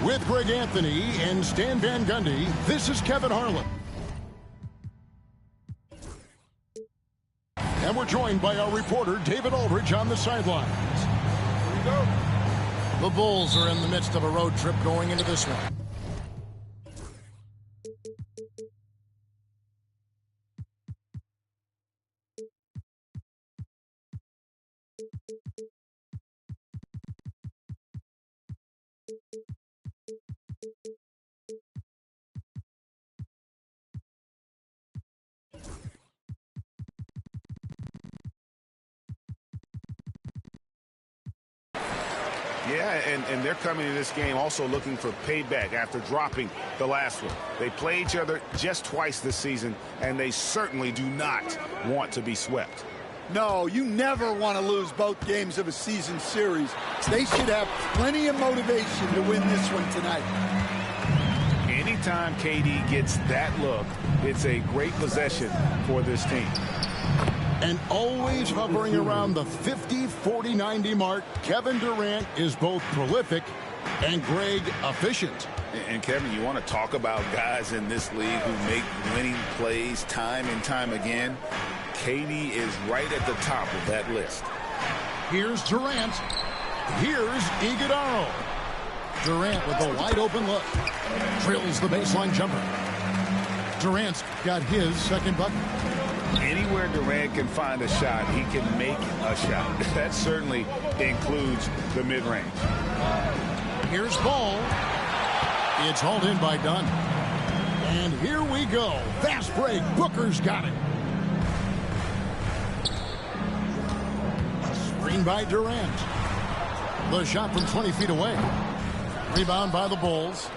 With Greg Anthony and Stan Van Gundy, this is Kevin Harlan. And we're joined by our reporter, David Aldridge, on the sidelines. Here we go. The Bulls are in the midst of a road trip going into this one. Yeah, and they're coming in this game also looking for payback after dropping the last one. They play each other just twice this season, and they certainly do not want to be swept. No, you never want to lose both games of a season series. They should have plenty of motivation to win this one tonight. Anytime KD gets that look, it's a great possession for this team. And always hovering around the 50, 40, 90 mark, Kevin Durant is both prolific and Greg efficient. And Kevin, you want to talk about guys in this league who make winning plays time and time again? KD is right at the top of that list. Here's Durant. Here's Iguodala. Durant with a wide open look. Drills the baseline jumper. Durant's got his second bucket. Anywhere Durant can find a shot, he can make a shot. That certainly includes the mid-range. Here's Ball. It's hauled in by Dunn. And here we go. Fast break. Booker's got it. Screen by Durant. The shot from 20 feet away. Rebound by the Bulls.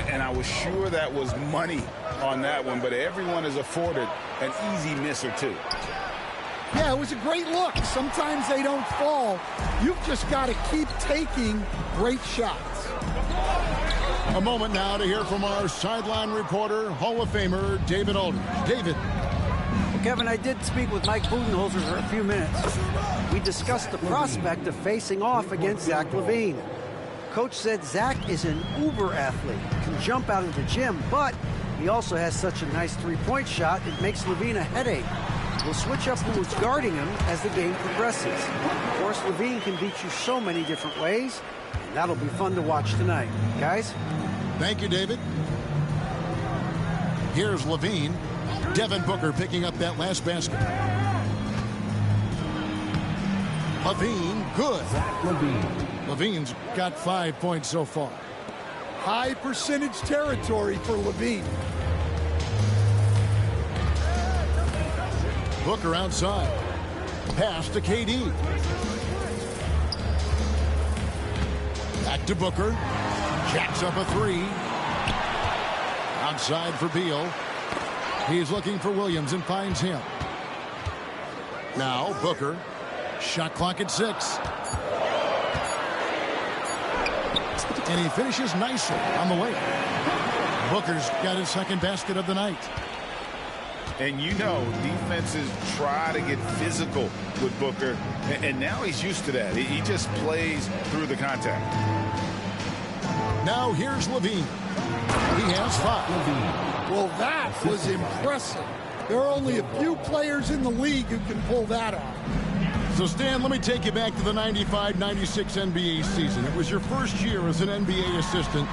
And I was sure that was money on that one, but everyone is afforded an easy miss or two. Yeah, it was a great look. Sometimes they don't fall. You've just got to keep taking great shots. A moment now to hear from our sideline reporter, Hall of Famer David Aldridge. David. Well, Kevin, I did speak with Mike Budenholzer for a few minutes. We discussed the prospect of facing off against Zach LaVine. Coach said Zach is an uber athlete, can jump out of the gym, but he also has such a nice three-point shot, it makes LaVine a headache. We'll switch up who's guarding him as the game progresses. Of course, LaVine can beat you so many different ways, and that'll be fun to watch tonight. Guys? Thank you, David. Here's LaVine. Devin Booker picking up that last basket. LaVine, good. LaVine's got 5 points so far. High percentage territory for LaVine. Booker outside. Pass to KD. Back to Booker. Jacks up a three. Outside for Beal. He's looking for Williams and finds him. Now Booker. Shot clock at 6. And he finishes nicely on the way. Booker's got his second basket of the night. And you know, defenses try to get physical with Booker, and now he's used to that. He just plays through the contact. Now here's LaVine. He has 5. Well, that was impressive. There are only a few players in the league who can pull that off. So, Stan, let me take you back to the 95-96 NBA season. It was your first year as an NBA assistant.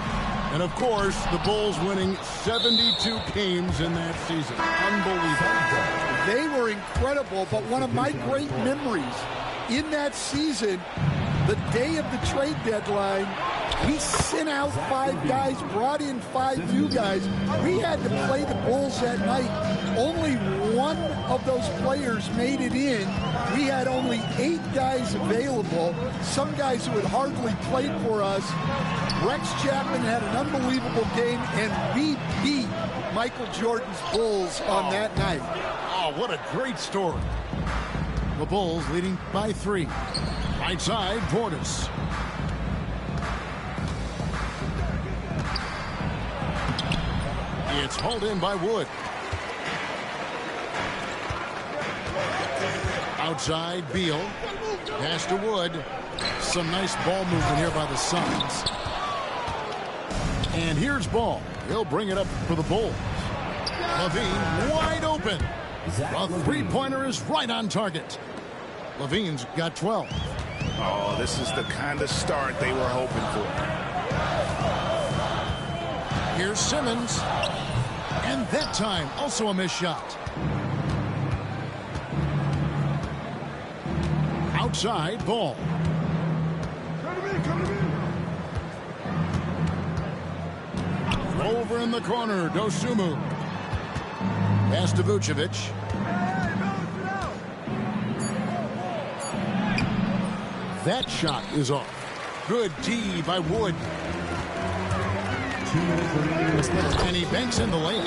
And, of course, the Bulls winning 72 games in that season. Unbelievable. They were incredible, but one of my great memories in that season, the day of the trade deadline, we sent out 5 guys, brought in 5 new guys. We had to play the Bulls that night. Only one of those players made it in. We had only 8 guys available, some guys who had hardly played for us. Rex Chapman had an unbelievable game, and we beat Michael Jordan's Bulls on that night. Oh, what a great story. The Bulls leading by 3. Right side, Portis. It's hauled in by Wood. Outside, Beal. Pass to Wood. Some nice ball movement here by the Suns. And here's ball. He'll bring it up for the Bulls. LaVine wide open. A three-pointer is right on target. LaVine's got 12. Oh, this is the kind of start they were hoping for. Here's Simmons. And that time, also a missed shot. Outside, ball. Over in the corner, Dosunmu. Pass to Vucevic. That shot is off. Good D by Wood. And he banks in the lane.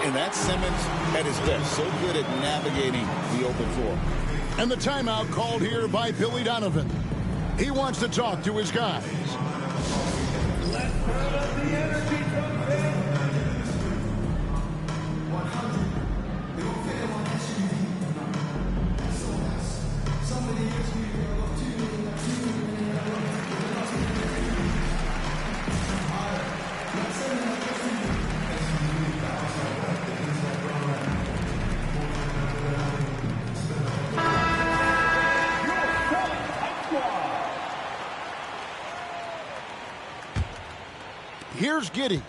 And that's Simmons at his best. So good at navigating the open floor. And the timeout called here by Billy Donovan. He wants to talk to his guys. Here's Giddey.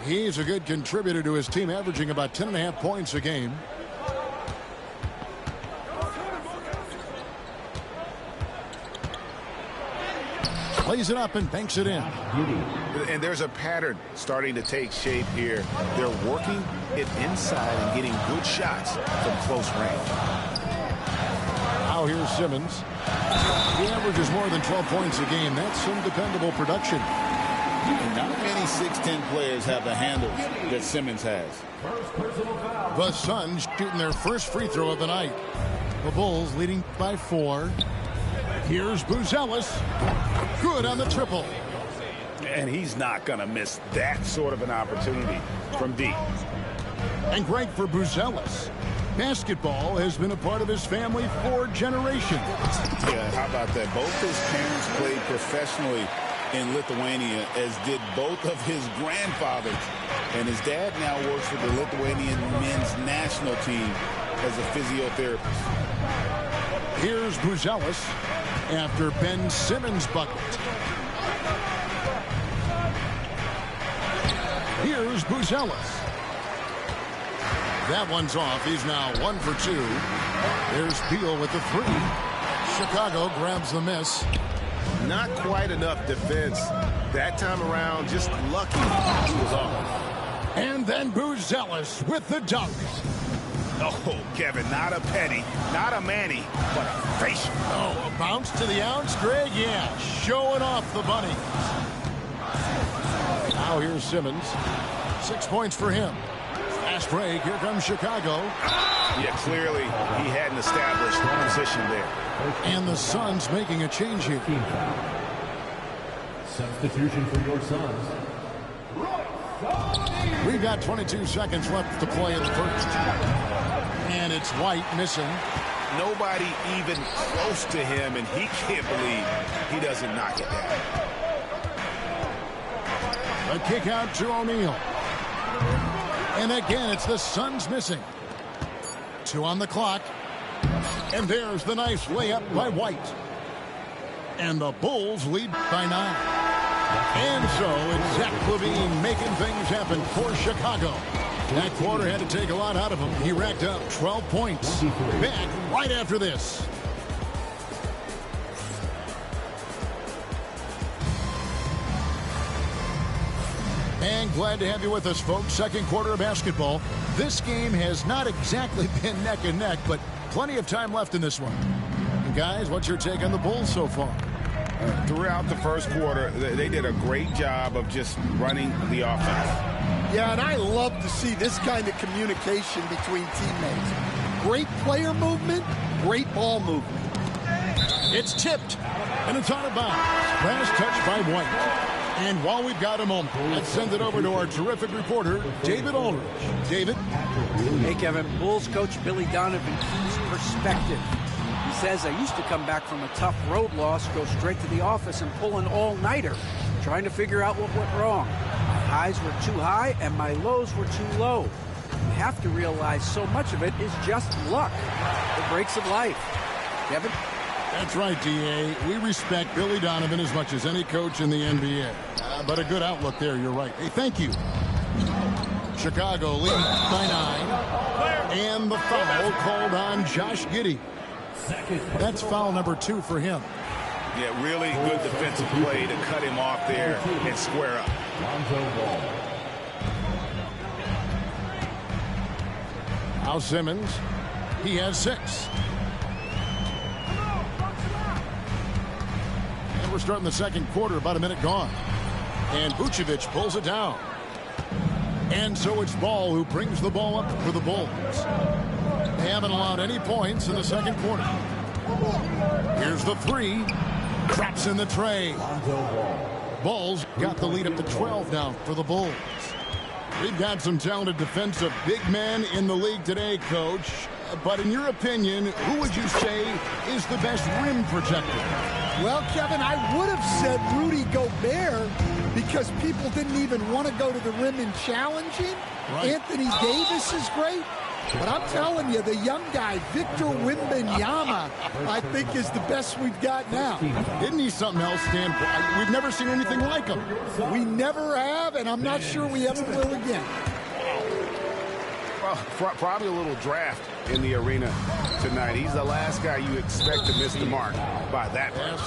He's a good contributor to his team, averaging about 10.5 points a game. Plays it up and banks it in. And there's a pattern starting to take shape here. They're working it inside and getting good shots from close range. Now here's Simmons. He averages more than 12 points a game. That's some dependable production. Not many 6'10 players have the handle that Simmons has. The Suns shooting their first free throw of the night. The Bulls leading by 4. Here's Buzelis. Good on the triple. And he's not going to miss that sort of an opportunity from deep. And great for Buzelis. Basketball has been a part of his family for generations. Yeah, how about that? Both his parents played professionally in Lithuania, as did both of his grandfathers. And his dad now works for the Lithuanian men's national team as a physiotherapist. Here's Buzelis after Ben Simmons' bucket. Here's Buzelis. That one's off. He's now 1 for 2. There's Beal with the 3. Chicago grabs the miss. Not quite enough defense that time around. Just lucky he was off. And then Buzelis with the dunk. Oh, Kevin, not a penny, not a Manny, but a facial. Oh, a bounce to the ounce, Greg? Yeah, showing off the bunny. Now here's Simmons. 6 points for him. Fast break. Here comes Chicago. Yeah, clearly he hadn't established position there. And the Suns making a change here. Substitution for your Suns. We've got 22 seconds left to play in the first. And it's White missing. Nobody even close to him, and he can't believe he doesn't knock it down. A kick out to O'Neal. And again, it's the Suns missing. 2 on the clock. And there's the nice layup by White. And the Bulls lead by 9. And so it's Zach LaVine making things happen for Chicago. That quarter had to take a lot out of him. He racked up 12 points. Back right after this. And glad to have you with us, folks. Second quarter of basketball. This game has not exactly been neck and neck, but plenty of time left in this one. And guys, what's your take on the Bulls so far? Throughout the first quarter, they did a great job of just running the offense. Yeah, and I love to see this kind of communication between teammates. Great player movement, great ball movement. It's tipped, and it's out of bounds. Last touch by White. And while we've got a moment, let's send it over to our terrific reporter, David Aldridge. David? Hey, Kevin. Bulls coach Billy Donovan keeps perspective. He says, I used to come back from a tough road loss, go straight to the office and pull an all-nighter, trying to figure out what went wrong. My highs were too high and my lows were too low. You have to realize so much of it is just luck. The breaks of life. Kevin? That's right, D.A. We respect Billy Donovan as much as any coach in the NBA. But a good outlook there, you're right. Hey, thank you. Chicago leading by 9. And the foul called on Josh Giddey. That's foul number 2 for him. Yeah, really good defensive play to cut him off there and square up. Al Simmons, he has 6. And we're starting the second quarter, about a minute gone. And Vucevic pulls it down. And so it's Ball who brings the ball up for the Bulls. They haven't allowed any points in the second quarter. Here's the 3. Traps in the tray. Bulls got the lead up to 12 now for the Bulls. We've got some talented defensive big men in the league today, Coach. But in your opinion, who would you say is the best rim protector? Well, Kevin, I would have said Rudy Gobert because people didn't even want to go to the rim and challenge him. Right. Anthony Davis is great. But I'm telling you, the young guy, Victor Wembanyama, I think is the best we've got now. Isn't he something else, Stan? We've never seen anything like him. We never have, and I'm not sure we ever will again. Well, probably a little draft in the arena tonight. He's the last guy you expect to miss the mark by that much.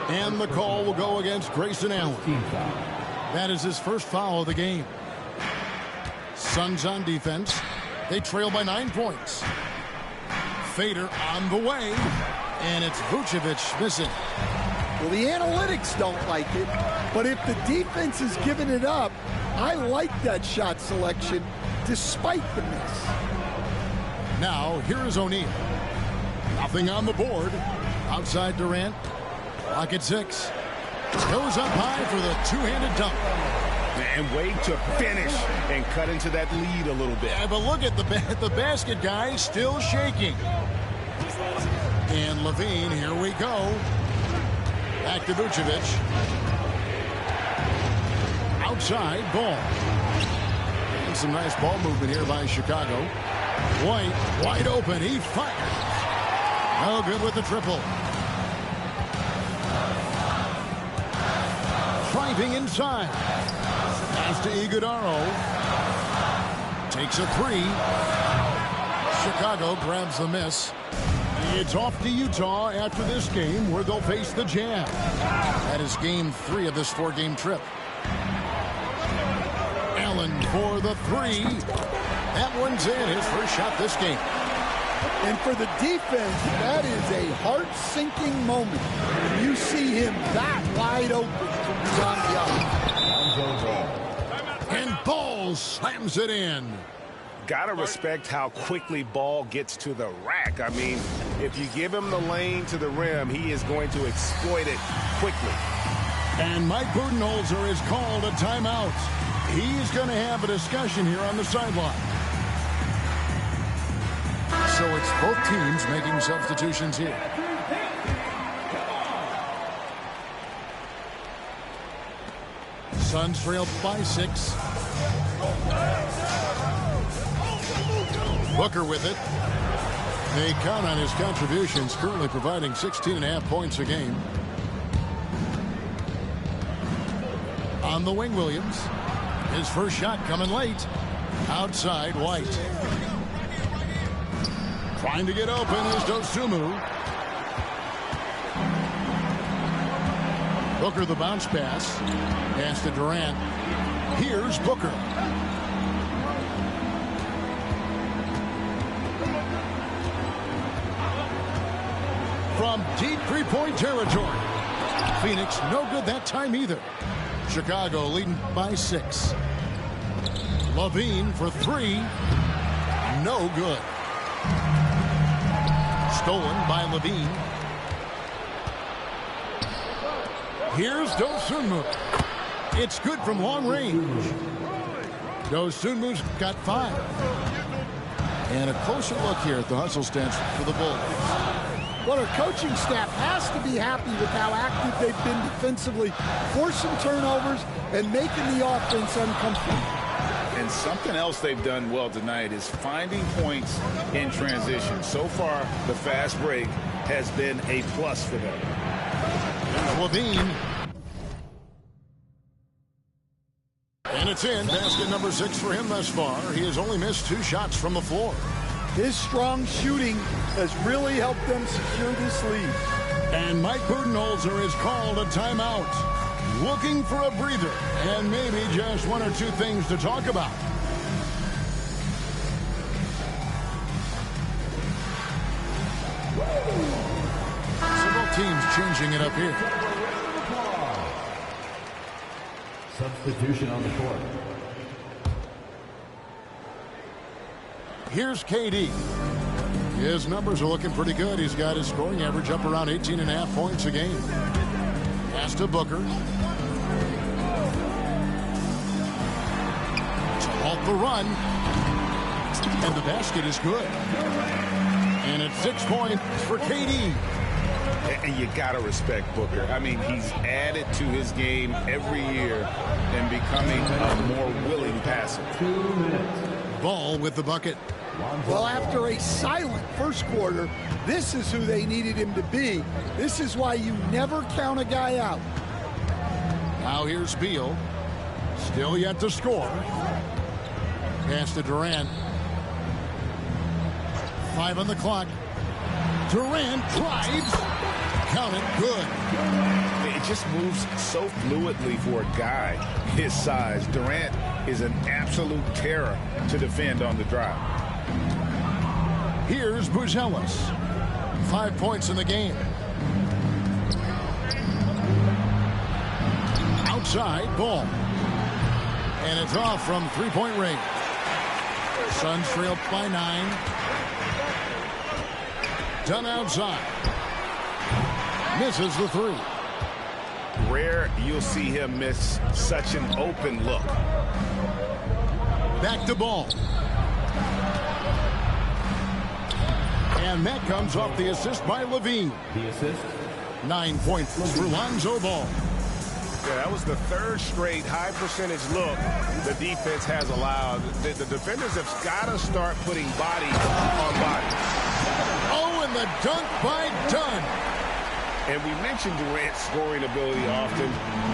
And the call will go against Grayson Allen. That is his first foul of the game. Suns on defense. They trail by 9 points. Fader on the way. And it's Vucevic missing. Well, the analytics don't like it, but if the defense is giving it up, I like that shot selection despite the miss. Now, here is O'Neal. Nothing on the board. Outside Durant. Clock at 6. Goes up high for the two-handed dunk. And wait to finish and cut into that lead a little bit. Yeah, but look at the basket guy still shaking. And Levine, here we go. Back to Vucevic. Outside, Ball. And some nice ball movement here by Chicago. White, wide open, he fires. No good with the triple. Driving inside. Pass to Iguodaro. Takes a 3. Chicago grabs the miss. It's off to Utah after this game where they'll face the Jazz. That is game 3 of this 4-game trip. Allen for the 3. That one's in, his first shot this game. And for the defense, that is a heart-sinking moment. You see him that wide open from the other. And Ball slams it in. Gotta respect how quickly Ball gets to the rack. I mean, if you give him the lane to the rim, he is going to exploit it quickly. And Mike Budenholzer has called a timeout. He's going to have a discussion here on the sideline. So it's both teams making substitutions here. Suns trail by 6. Booker with it. They count on his contributions, currently providing 16.5 points a game. On the wing, Williams. His first shot coming late. Outside, White. Trying to get open is Dosunmu. Booker the bounce pass. Pass to Durant. Here's Booker. From deep three-point territory. Phoenix no good that time either. Chicago leading by 6. Levine for 3. No good. Stolen by Levine. Here's Dosunmu. It's good from long range. Dosunmu's got 5. And a closer look here at the hustle stats for the Bulls. Well, our coaching staff has to be happy with how active they've been defensively, forcing turnovers and making the offense uncomfortable. And something else they've done well tonight is finding points in transition. So far, the fast break has been a plus for them. LaVine. And it's in. Basket number 6 for him thus far. He has only missed 2 shots from the floor. His strong shooting has really helped them secure this lead. And Mike Budenholzer has called a timeout. Looking for a breather and maybe just 1 or 2 things to talk about. Several teams changing it up here. Substitution on the court. Here's KD. His numbers are looking pretty good. He's got his scoring average up around 18.5 points a game. Pass to Booker. To halt the run. And the basket is good. And it's 6 points for KD. And you got to respect Booker. I mean, he's added to his game every year and becoming a more willing passer. 2 minutes. Ball with the bucket. Well, after a silent first quarter, this is who they needed him to be. This is why you never count a guy out. Now here's Beal. Still yet to score. Pass to Durant. 5 on the clock. Durant drives. Count it. Good. It just moves so fluidly for a guy his size. Durant is an absolute terror to defend on the drive. Here's Buzelis. 5 points in the game. Outside ball. And it's off from 3-point range. Suns trail by 9. Done outside. Misses the 3. Rare you'll see him miss such an open look. Back to Ball. And that comes off the assist by LaVine. The assist. 9 points for Lonzo Ball. Yeah, that was the 3rd straight high percentage look the defense has allowed. The defenders have got to start putting body on body. Oh, and the dunk by Dunn. And we mentioned Durant's scoring ability often,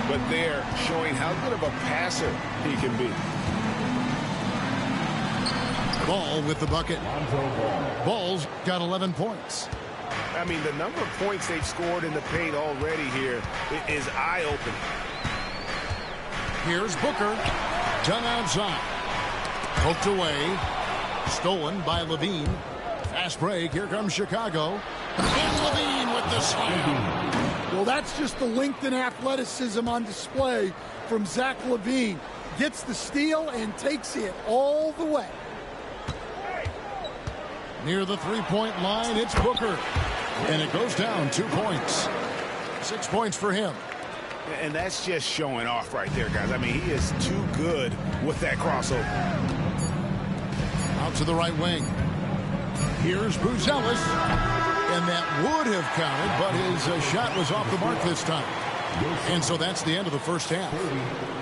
but they're showing how good of a passer he can be. Ball with the bucket. Ball's got 11 points. I mean, the number of points they've scored in the paint already here is eye-opening. Here's Booker. Done outside. Poked away. Stolen by LaVine. Fast break. Here comes Chicago. And LaVine with the slam. Well, that's just the length and athleticism on display from Zach LaVine. Gets the steal and takes it all the way. Near the 3-point line, it's Booker. And it goes down 2 points. 6 points for him. And that's just showing off right there, guys. I mean, he is too good with that crossover. Out to the right wing. Here's Buzelis. And that would have counted, but his shot was off the mark this time. And so that's the end of the first half.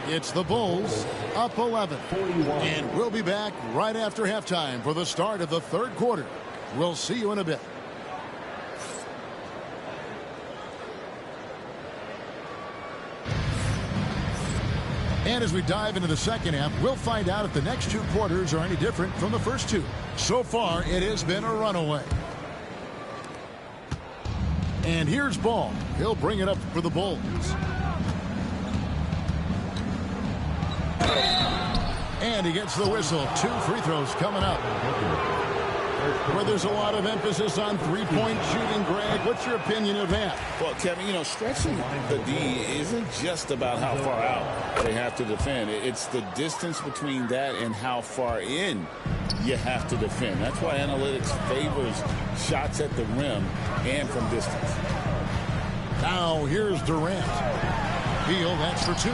It's the Bulls up 11. And we'll be back right after halftime for the start of the 3rd quarter. We'll see you in a bit. And as we dive into the second half, we'll find out if the next 2 quarters are any different from the first 2. So far, it has been a runaway. And here's Ball. He'll bring it up for the Bulls. And he gets the whistle. 2 free throws coming up. Where there's a lot of emphasis on 3-point shooting, Greg. What's your opinion of that? Well, Kevin, you know, stretching the D isn't just about how far out they have to defend. It's the distance between that and how far in you have to defend. That's why analytics favors shots at the rim and from distance. Now here's Durant. Beal, that's for 2.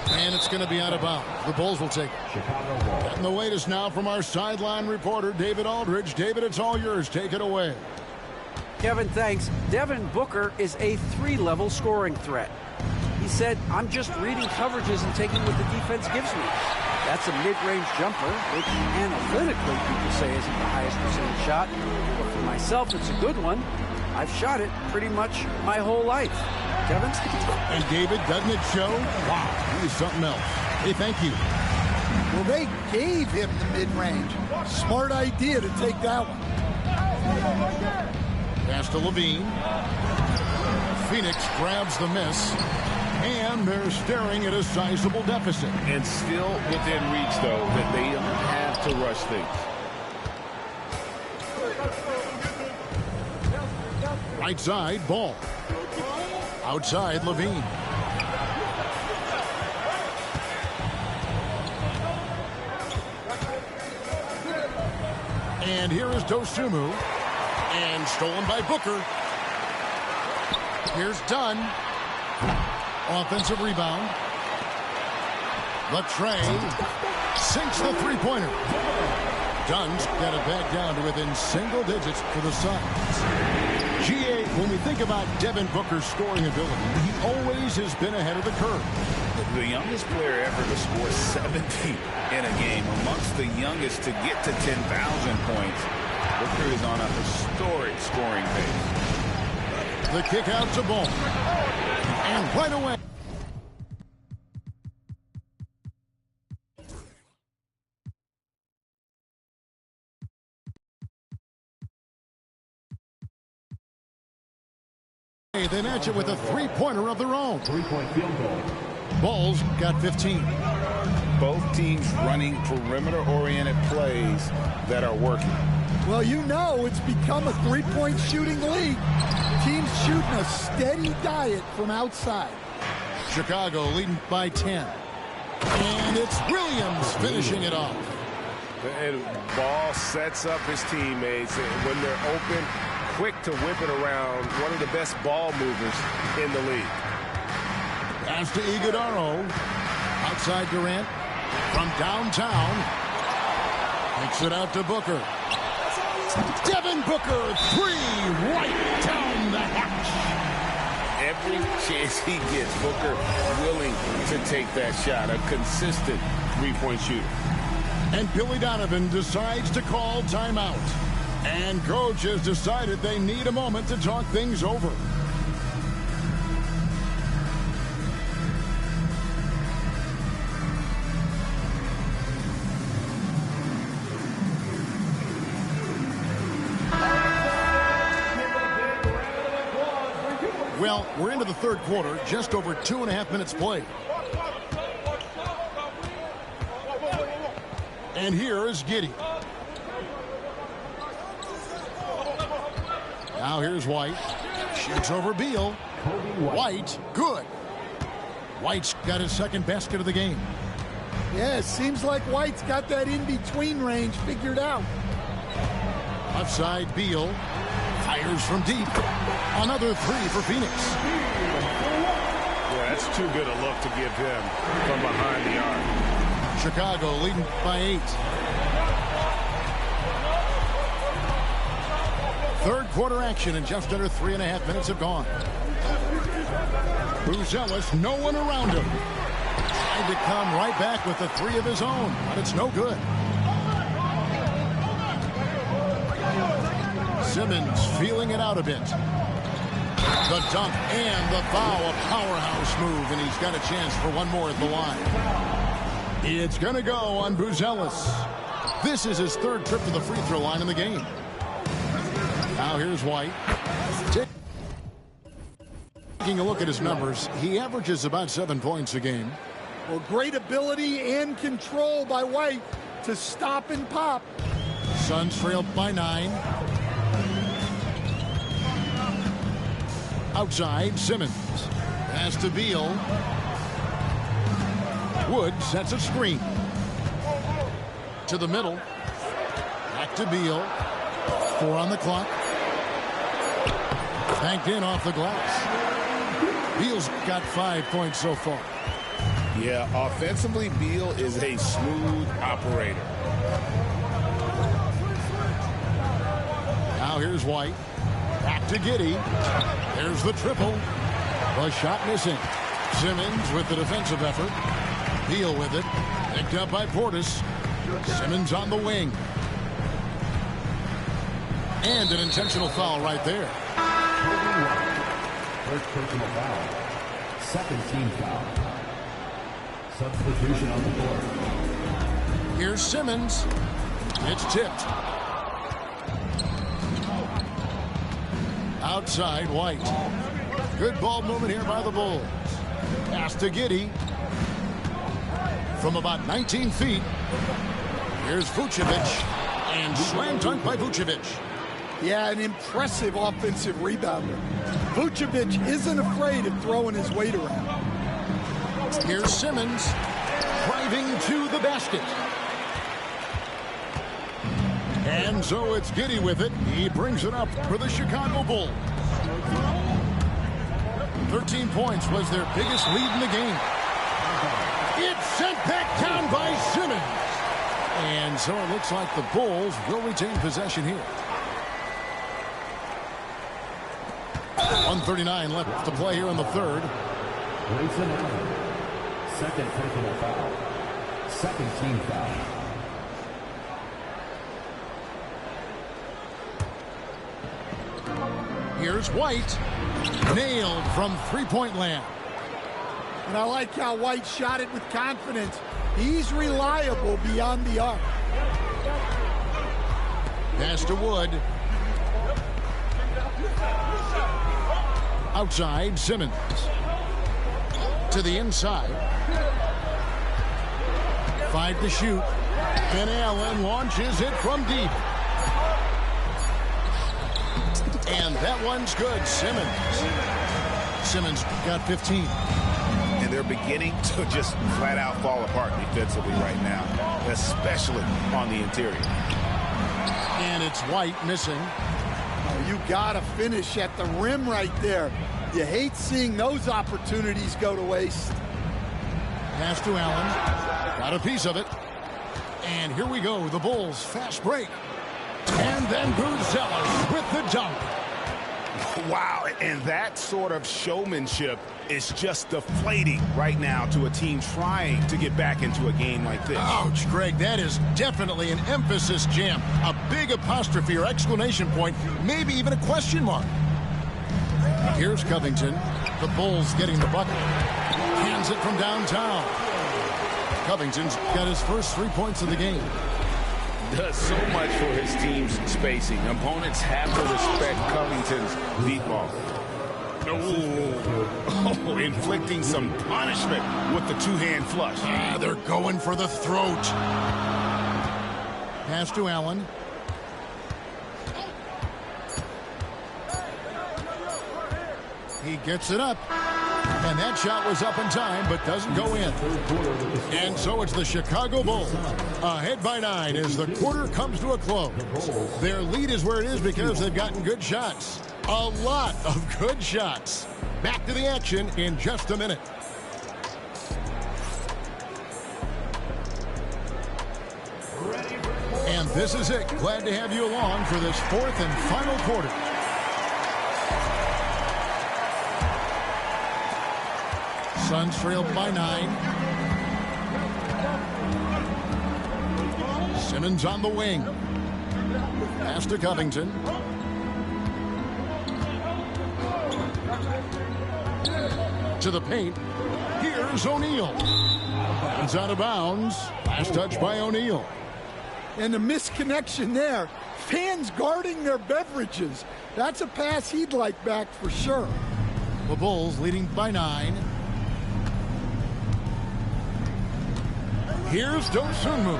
And it's going to be out of bounds. The Bulls will take it. And the latest now from our sideline reporter, David Aldridge. David, it's all yours. Take it away. Kevin, thanks. Devin Booker is a 3-level scoring threat. He said, I'm just reading coverages and taking what the defense gives me. That's a mid-range jumper, which analytically people say isn't the highest percentage shot. But for myself, it's a good one. I've shot it pretty much my whole life. Kevin? And David, doesn't it show? Wow, he's something else. Hey, thank you. Well, they gave him the mid-range. Smart idea to take that one. Pass to Levine. Phoenix grabs the miss. And they're staring at a sizable deficit. And still within reach, though, that they don't have to rush things. Right side, Ball. Outside, Levine. And here is Dosunmu. And stolen by Booker. Here's Dunn. Offensive rebound. Latrey sinks the three-pointer. Dunn's got it back down to within single digits for the Suns. GA, when we think about Devin Booker's scoring ability, he always has been ahead of the curve. The youngest player ever to score 70 in a game, amongst the youngest to get to 10,000 points. Booker is on a historic scoring pace. The kick out to Ball. And right away. They match it with a three-pointer of their own. 3-point field goal. Bulls got 15. Both teams running perimeter-oriented plays that are working. Well, you know it's become a three-point shooting league. Teams shooting a steady diet from outside. Chicago leading by 10. And it's Williams finishing it off. And Ball sets up his teammates when they're open, quick to whip it around. One of the best ball movers in the league. Pass to Iguodaro. Outside Durant. From downtown. Takes it out to Booker. Devin Booker, three, right down the hatch. Every chance he gets, Booker willing to take that shot. A consistent three-point shooter. And Billy Donovan decides to call timeout. And coach has decided they need a moment to talk things over. Well, we're into the third quarter, just over 2.5 minutes played. And here is Giddey. Now here's White. Shoots over Beal. White, good. White's got his second basket of the game. Yeah, it seems like White's got that in-between range figured out. Offside, Beal. Fires from deep. Another three for Phoenix. Yeah, that's too good a look to give him from behind the arc. Chicago leading by 8. Third quarter action and just under 3.5 minutes have gone. Buzelis, no one around him. Trying to come right back with the three of his own, but it's no good. Simmons feeling it out a bit. The dunk and the foul, a powerhouse move, and he's got a chance for one more at the line. It's going to go on Buzelis. This is his third trip to the free throw line in the game. Now here's White. Taking a look at his numbers, he averages about 7 points a game. Well, great ability and control by White to stop and pop. Suns trailed by 9. Outside, Simmons. Pass to Beal. Wood sets a screen. To the middle. Back to Beal. 4 on the clock. Banked in off the glass. Beal's got 5 points so far. Yeah, offensively, Beal is a smooth operator. Now here's White. Back to Giddey. There's the triple. The shot missing. Simmons with the defensive effort. Beal with it. Picked up by Portis. Simmons on the wing. And an intentional foul right there. First personal foul. Second team foul. Substitution on the board. Here's Simmons. It's tipped. Outside, White. Good ball movement here by the Bulls. Pass to Giddey. From about 19 feet. Here's Vucevic. And slam dunk by Vucevic. Yeah, an impressive offensive rebounder. Vucevic isn't afraid of throwing his weight around. Here's Simmons. Driving to the basket. And so it's Giddey with it. He brings it up for the Chicago Bulls. 13 points was their biggest lead in the game. It's sent back down by Simmons. And so it looks like the Bulls will retain possession here. 1:39 left to play here in the third. Grayson Allen. Second personal foul. Second team foul. Here's White. Nailed from three-point land. And I like how White shot it with confidence. He's reliable beyond the arc. Pass to Wood. Outside, Simmons. To the inside. 5 to shoot. Then Allen launches it from deep. And that one's good. Simmons got 15. And they're beginning to just flat out fall apart defensively right now, especially on the interior. And it's White missing. Oh, you gotta finish at the rim right there. You hate seeing those opportunities go to waste. Pass to Allen. Got a piece of it. And here we go. The Bulls fast break. And then Buzelis with the dunk. Wow, and that sort of showmanship is just deflating right now to a team trying to get back into a game like this. Ouch, Greg, that is definitely an emphasis jam. A big apostrophe or exclamation point, maybe even a question mark. Here's Covington. The Bulls getting the bucket. Hands it from downtown. Covington's got his first 3 points of the game. Does so much for his team's spacing. Opponents have to respect Covington's deep ball. Oh, inflicting some punishment with the two-hand flush. They're going for the throat. Pass to Allen. He gets it up. And that shot was up in time, but doesn't go in. And so it's the Chicago Bulls ahead by 9 as the quarter comes to a close. Their lead is where it is because they've gotten good shots. A lot of good shots. Back to the action in just a minute. And this is it. Glad to have you along for this fourth and final quarter. Suns trailed by 9. Simmons on the wing. Pass to Covington. To the paint. Here's O'Neal. It's out of bounds. Last touch by O'Neal. And the misconnection there. Fans guarding their beverages. That's a pass he'd like back for sure. The Bulls leading by 9. Here's Dosunmu.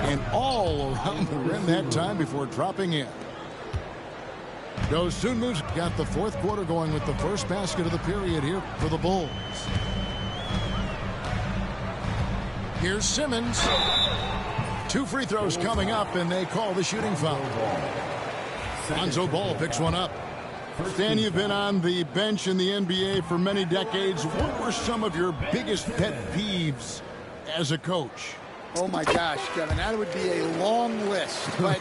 And all around the rim that time before dropping in. Dosunmu's got the fourth quarter going with the first basket of the period here for the Bulls. Here's Simmons. 2 free throws coming up, and they call the shooting foul. Lonzo Ball picks one up. Stan, you've been on the bench in the NBA for many decades. What were some of your biggest pet peeves as a coach? Oh my gosh, Kevin, that would be a long list. But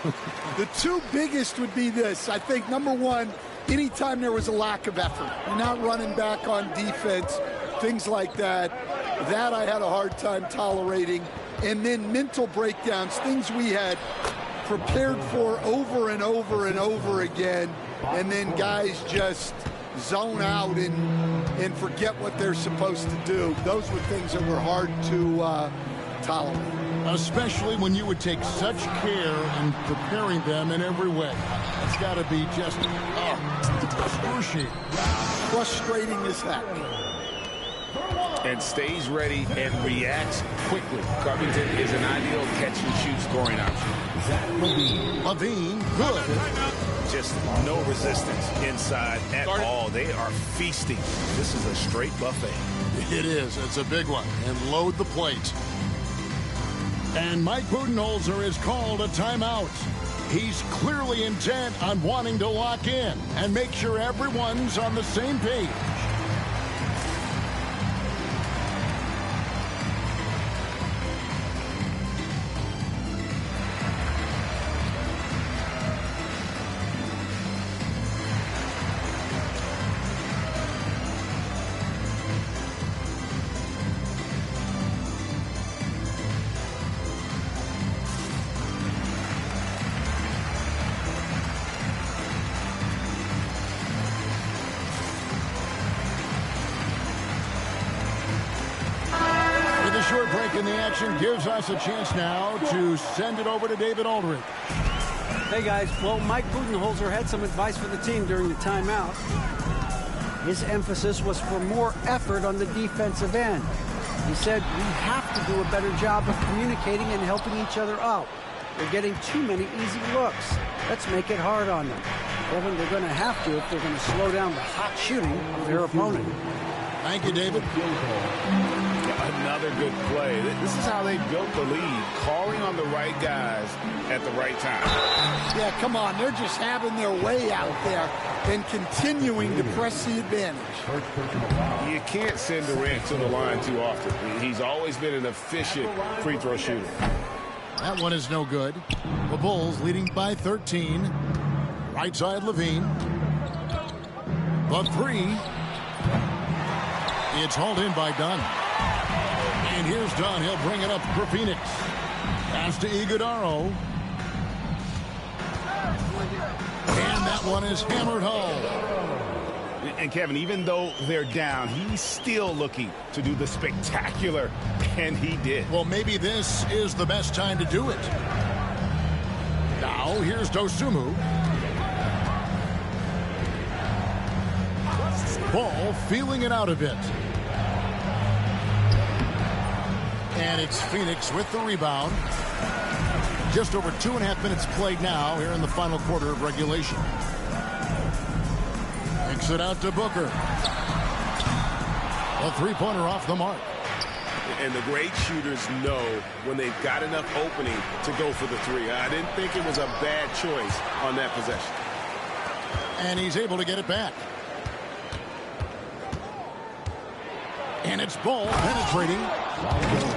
the 2 biggest would be this. I think, number 1, anytime there was a lack of effort, you're not running back on defense, things like that, that I had a hard time tolerating. And then mental breakdowns, things we had prepared for over and over and over again, and then guys just zone out and forget what they're supposed to do. Those were things that were hard to tolerate. Especially when you would take such care in preparing them in every way. It's got to be just excruciating. Frustrating as heck. And stays ready and reacts quickly. Covington is an ideal catch-and-shoot scoring option. Zach LaVine. LaVine, good. Just no resistance inside at all. They are feasting. This is a straight buffet. It is. It's a big one. And load the plate. And Mike Budenholzer is called a timeout. He's clearly intent on wanting to lock in and make sure everyone's on the same page. Short break in the action gives us a chance now to send it over to David Aldridge. Hey guys, well, Mike Budenholzer had some advice for the team during the timeout. His emphasis was for more effort on the defensive end. He said we have to do a better job of communicating and helping each other out. They're getting too many easy looks. Let's make it hard on them. Kevin, they're going to have to if they're going to slow down the hot shooting of their opponent. Thank you, David. Another good play. This is how they built the lead, calling on the right guys at the right time. Yeah, come on. They're just having their way out there and continuing to press the advantage. You can't send Durant to the line too often. He's always been an efficient free throw shooter. That one is no good. The Bulls leading by 13. Right side, LaVine. The three. It's hauled in by Dunn. And here's Dunn. He'll bring it up for Phoenix. Pass to Iguodaro. And that one is hammered home. And Kevin, even though they're down, he's still looking to do the spectacular, and he did. Well, maybe this is the best time to do it. Now, here's Dosunmu. Ball feeling it out a bit. And it's Phoenix with the rebound. Just over 2.5 minutes played now here in the final quarter of regulation. Kicks it out to Booker. A three-pointer off the mark. And the great shooters know when they've got enough opening to go for the three. I didn't think it was a bad choice on that possession. And he's able to get it back. And it's Ball penetrating.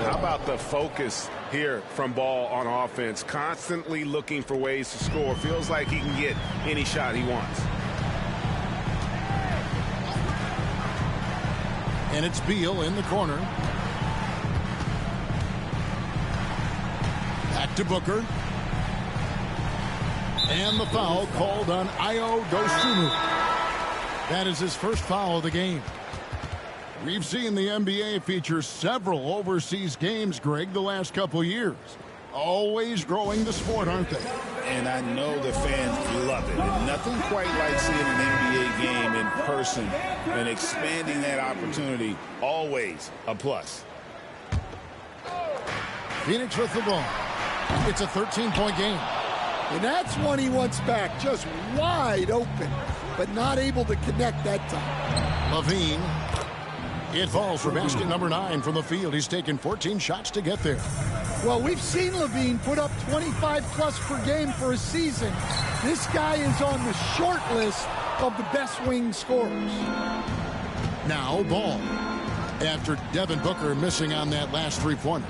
How about the focus here from Ball on offense? Constantly looking for ways to score. Feels like he can get any shot he wants. And it's Beal in the corner. Back to Booker. And the foul called on Ayo Dosunmu. That is his first foul of the game. We've seen the NBA feature several overseas games, Greg, the last couple years. Always growing the sport, aren't they? And I know the fans love it. And nothing quite like seeing an NBA game in person and expanding that opportunity. Always a plus. Phoenix with the ball. It's a 13-point game. And that's one he wants back, just wide open, but not able to connect that time. LaVine. It falls for basket number 9 from the field. He's taken 14 shots to get there. Well, we've seen LaVine put up 25-plus per game for a season. This guy is on the short list of the best wing scorers. Now Ball. After Devin Booker missing on that last three-pointer.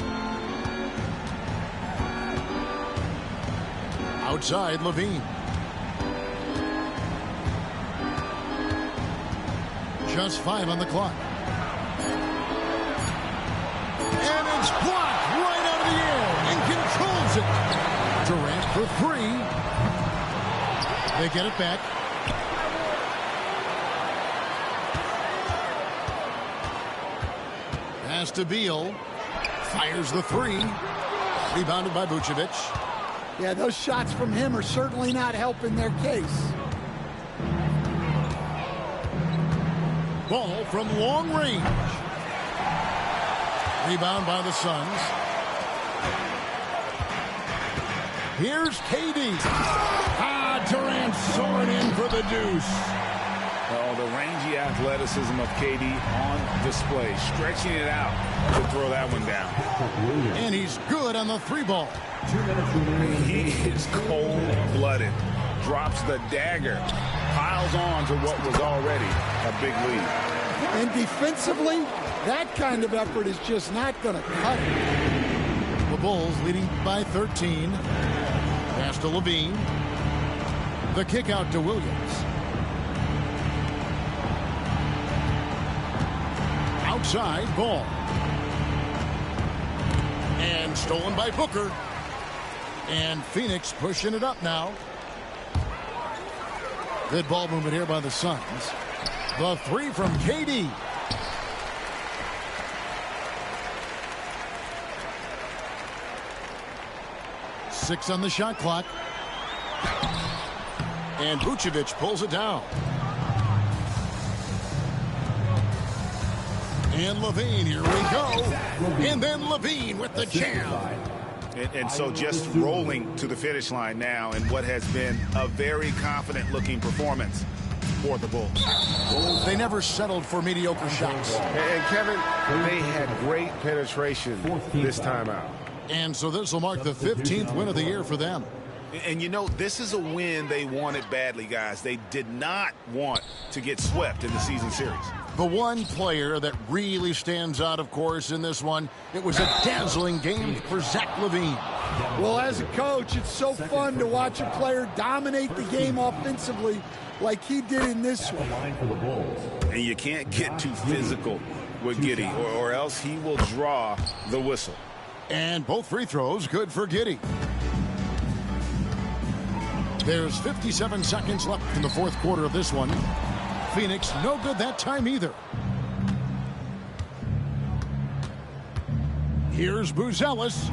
Outside, LaVine. Just 5 on the clock. And it's blocked right out of the air and controls it. Durant for 3. They get it back. Pass to Beal. Fires the 3. Rebounded by Vucevic. Yeah, those shots from him are certainly not helping their case. Ball from long range. Rebound by the Suns. Here's KD. Durant soaring in for the deuce. Oh, the rangy athleticism of KD on display, stretching it out to throw that one down. And he's good on the 3 ball. He is cold-blooded. Drops the dagger. Piles on to what was already a big lead. And defensively, that kind of effort is just not going to cut it. The Bulls leading by 13. Pass to Levine. The kick out to Williams. Outside ball. And stolen by Booker. And Phoenix pushing it up now. Good ball movement here by the Suns. The 3 from KD. Six on the shot clock. And Vucevic pulls it down. And Levine, here we go. And then Levine with the jam. And so just rolling to the finish line now in what has been a very confident-looking performance for the Bulls. They never settled for mediocre shots. And Kevin, they had great penetration this time out. And so this will mark the 15th win of the year for them. And you know, this is a win they wanted badly, guys. They did not want to get swept in the season series. The one player that really stands out, of course, in this one, it was a dazzling game for Zach LaVine. Well, as a coach, it's so fun to watch a player dominate the game offensively like he did in this one. And you can't get too physical with Giddey, or else he will draw the whistle. And both free throws good for Giddey. There's 57 seconds left in the fourth quarter of this one. Phoenix no good that time either. Here's Buzelis.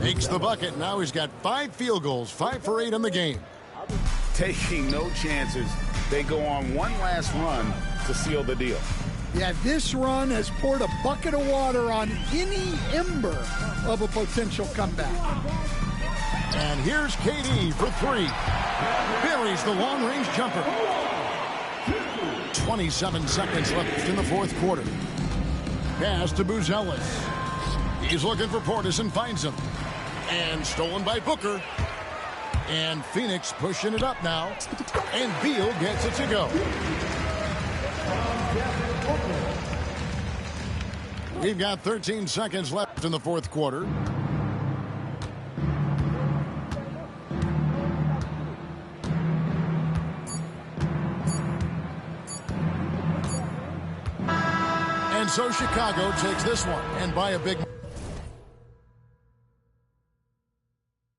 Makes the bucket. Now he's got 5 field goals, 5 for 8 in the game. Taking no chances. They go on one last run to seal the deal. Yeah, this run has poured a bucket of water on any ember of a potential comeback. And here's KD for 3. Buries the long-range jumper. 27 seconds left in the fourth quarter. Pass to Buzelis. He's looking for Portis and finds him. And stolen by Booker. And Phoenix pushing it up now. And Beal gets it to go. We've got 13 seconds left in the fourth quarter. And so Chicago takes this one, and by a big